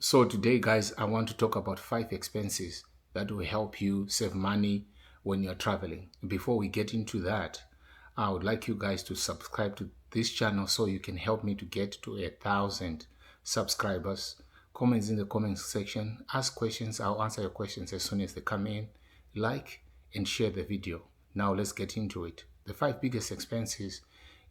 So today, guys, I want to talk about 5 expenses that will help you save money when you're traveling. Before we get into that, I would like you guys to subscribe to this channel so you can help me to get to 1,000 subscribers. Comments in the comments section. Ask questions. I'll answer your questions as soon as they come in. Like and share the video. Now let's get into it. The 5 biggest expenses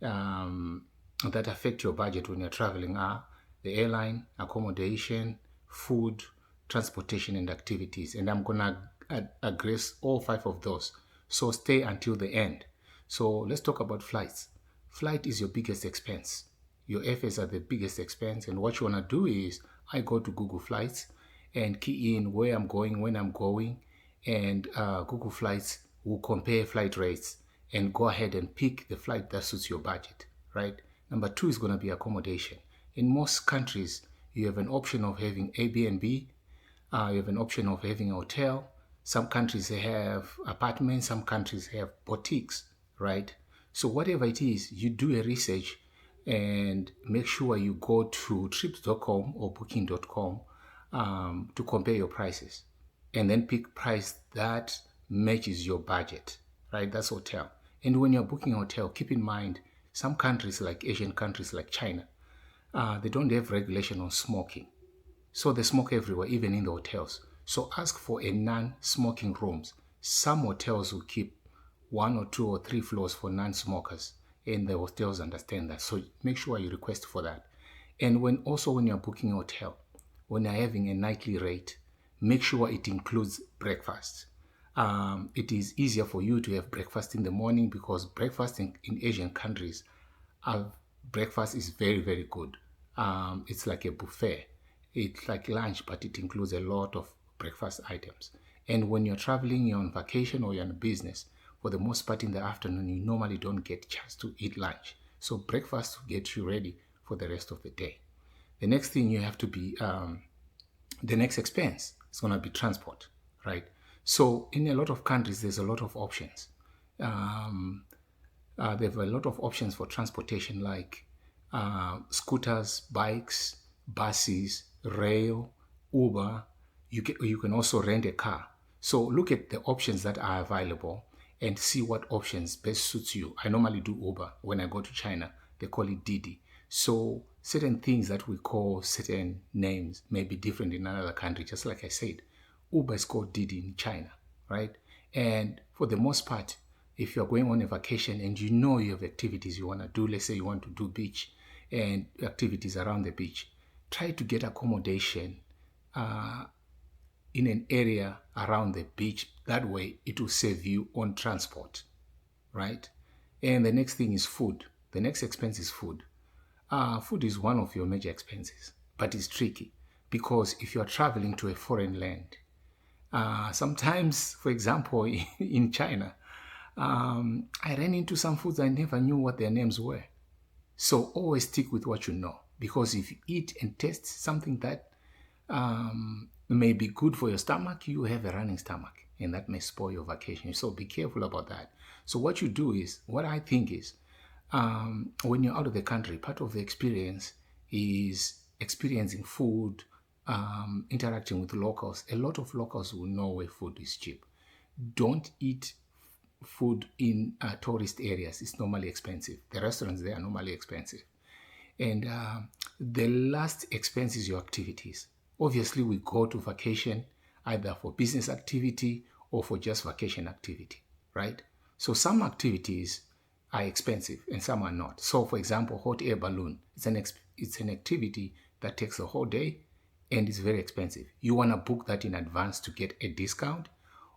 that affect your budget when you're traveling are the airline, accommodation, food, transportation, and activities. And I'm gonna address all 5 of those. So stay until the end. So let's talk about flights. Flight is your biggest expense. Your airfares are the biggest expense. And what you wanna do is I go to Google Flights and key in where I'm going, when I'm going, and Google Flights will compare flight rates and go ahead and pick the flight that suits your budget, right? Number 2 is going to be accommodation. In most countries, you have an option of having Airbnb, you have an option of having a hotel. Some countries have apartments, some countries have boutiques, right? So whatever it is, you do a research and make sure you go to trips.com or booking.com to compare your prices and then pick price that matches your budget, right? That's hotel. And when you're booking a hotel, keep in mind some countries like Asian countries like China, they don't have regulation on smoking. So they smoke everywhere, even in the hotels. So ask for a non-smoking rooms. Some hotels will keep 1 or 2 or 3 floors for non-smokers, and the hotels understand that. So make sure you request for that. And when you're booking a hotel, when you're having a nightly rate, make sure it includes breakfast. It is easier for you to have breakfast in the morning because breakfast in Asian countries, breakfast is very, very good. It's like a buffet. It's like lunch, but it includes a lot of breakfast items. And when you're traveling, you're on vacation or you're on business, for the most part in the afternoon, you normally don't get a chance to eat lunch. So breakfast will get you ready for the rest of the day. The next thing you have to be, the next expense is going to be transport, right? So in a lot of countries, there's a lot of options. They have a lot of options for transportation like scooters, bikes, buses, rail, Uber. You can also rent a car. So look at the options that are available and see what options best suits you. I normally do Uber. When I go to China, they call it Didi. So certain things that we call certain names may be different in another country. Just like I said, Uber is called Didi in China, right? And for the most part, if you're going on a vacation and you know you have activities you want to do, let's say you want to do beach and activities around the beach, try to get accommodation in an area around the beach. That way it will save you on transport, right? And the next thing is food. The next expense is food. Food is one of your major expenses, but it's tricky because if you're traveling to a foreign land, sometimes, for example, in China, I ran into some foods I never knew what their names were. So always stick with what you know, because if you eat and taste something that may be good for your stomach, you have a running stomach, and that may spoil your vacation. So be careful about that. So what you do is, what I think is, when you're out of the country, part of the experience is experiencing food, interacting with locals. A lot of locals will know where food is cheap. Don't eat food in tourist areas. It's normally expensive. The restaurants there are normally expensive. And the last expense is your activities. Obviously, we go to vacation either for business activity or for just vacation activity, right? So some activities are expensive and some are not. So for example, hot air balloon, it's an activity that takes a whole day and it's very expensive. You want to book that in advance to get a discount.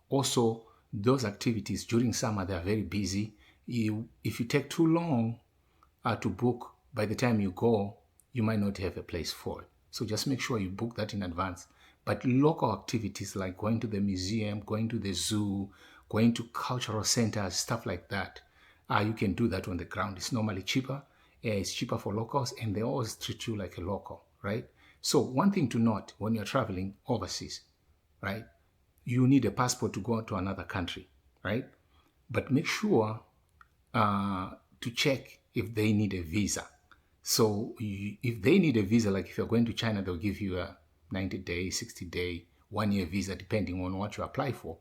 Also, those activities during summer, they're very busy. If you take too long to book, by the time you go, you might not have a place for it. So just make sure you book that in advance. But local activities like going to the museum, going to the zoo, going to cultural centers, stuff like that, you can do that on the ground. It's normally cheaper. It's cheaper for locals, and they always treat you like a local, right? So one thing to note when you're traveling overseas, right? You need a passport to go to another country, right? But make sure to check if they need a visa. So if they need a visa, like if you're going to China, they'll give you 90-day, 60-day, 1-year visa, depending on what you apply for.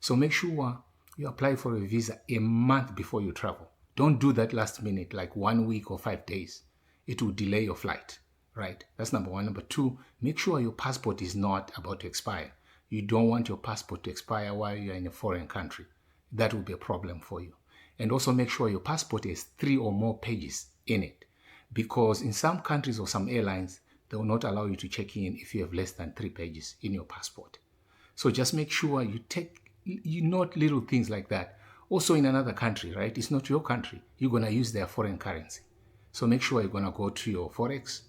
So make sure you apply for a visa a month before you travel. Don't do that last minute, like 1 week or 5 days. It will delay your flight, right? That's number one. Number two, make sure your passport is not about to expire. You don't want your passport to expire while you're in a foreign country. That will be a problem for you. And also make sure your passport has 3 or more pages in it, because in some countries or some airlines, they will not allow you to check in if you have less than 3 pages in your passport. So just make sure you note little things like that. Also in another country, right? It's not your country. You're going to use their foreign currency. So make sure you're going to go to your Forex,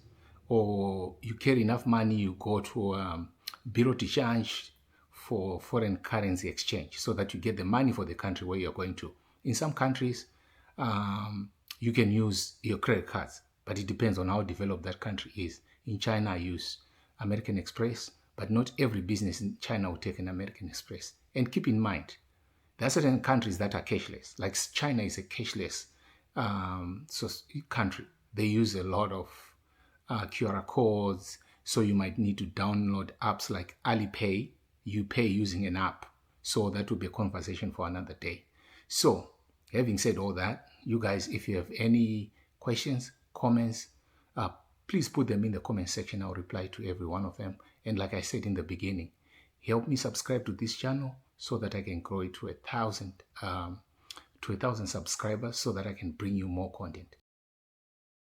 or you carry enough money, you go to Bureau de Change for foreign currency exchange, so that you get the money for the country where you're going to. In some countries, you can use your credit cards, but it depends on how developed that country is. In China, I use American Express, but not every business in China will take an American Express. And keep in mind, there are certain countries that are cashless. Like China is a cashless country. They use a lot of QR codes, so you might need to download apps like Alipay. You pay using an app. So that will be a conversation for another day. So, having said all that, you guys, if you have any questions, comments, please put them in the comment section. I'll reply to every one of them. And like I said in the beginning, help me subscribe to this channel so that I can grow it to 1,000 subscribers, so that I can bring you more content.